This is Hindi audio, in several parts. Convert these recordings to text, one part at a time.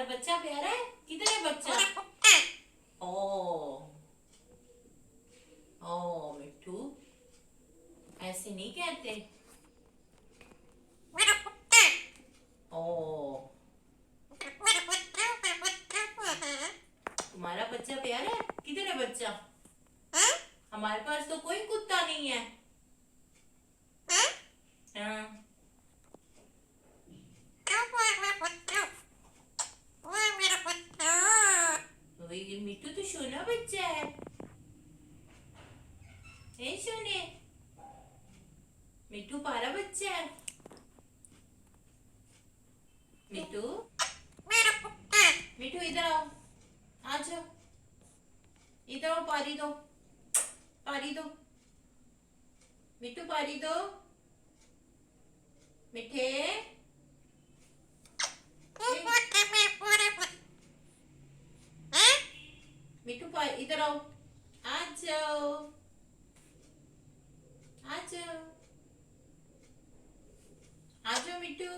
तुम्हारा बच्चा प्यारा है? किधर है बच्चा? ओ ओ मिट्ठू, ऐसे नहीं कहते। ओ तुम्हारा बच्चा प्यारा है? किधर है बच्चा? हमारे पास तो कोई कुत्ता नहीं है। हाँ। तो ये मिट्टू तो सोना बच्चा है। सोने, मिट्टू पारा बच्चा है। मिट्टू, मिट्टू इधर आओ, आ जाओ, इधर आओ, पारी दो, पारी दो, मिट्टू पारी दो, मिठे, मिट्टू पारी, इधर आओ, आ जाओ, आ जाओ, आ जाओ मिट्टू,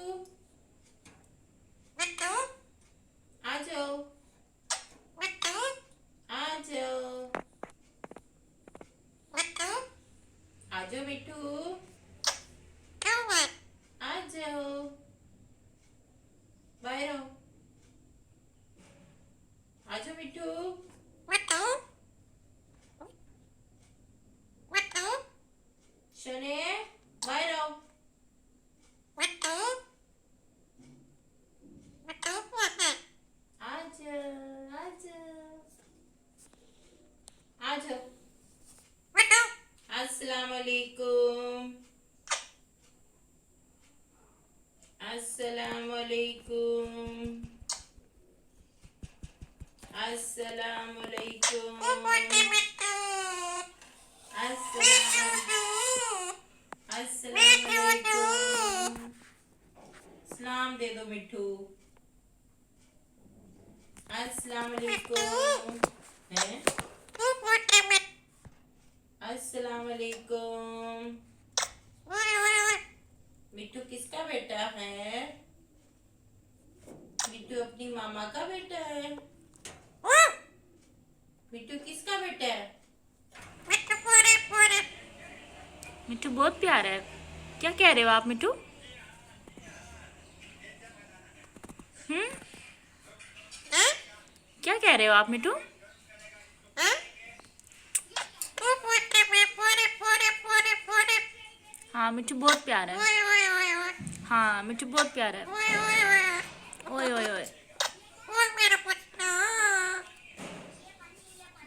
आ जाओ, आ जाओ, आ जाओ मिट्टू, आ जाओ, बाहर आओ, आ जाओ मिट्टू, सोने, बाहर आओ, आ जाओ, आ जाओ, आ जाओ। अस्सलाम वालेकुम, अस्सलाम वालेकुम, अस्सलाम वालेकुम, अस्सलाम वालेकुम। सलाम दे दो मिट्ठू। अस्सलाम वालेकुम। हैं? अस्सलाम वालेकुम। मिट्टू किसका बेटा है? मिट्टू अपनी मामा का बेटा है। मिट्टू किसका बेटा है? मिट्टू बहुत प्यारा है। क्या कह रहे हो आप मिट्टू? क्या कह रहे हो आप मिट्टू? हाँ मिट्टू बहुत प्यारा है। हाँ मिट्टू बहुत प्यारा है। ओए ओए ओए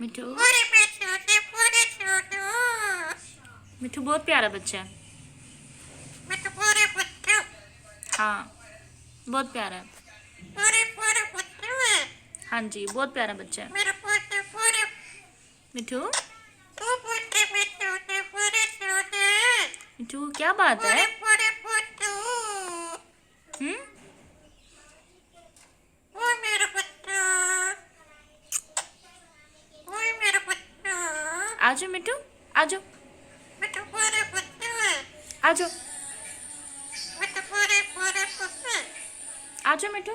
मिट्टू, मिट्टू बहुत प्यारा बच्चा है। हाँ बहुत प्यारा है। हाँ जी बहुत प्यारा बच्चा है मिट्टू। मिट्टू क्या बात है? हम्म, आ जाओ मिट्टू, आ जाओ, आ जाओ, आ जाओ मिट्टू।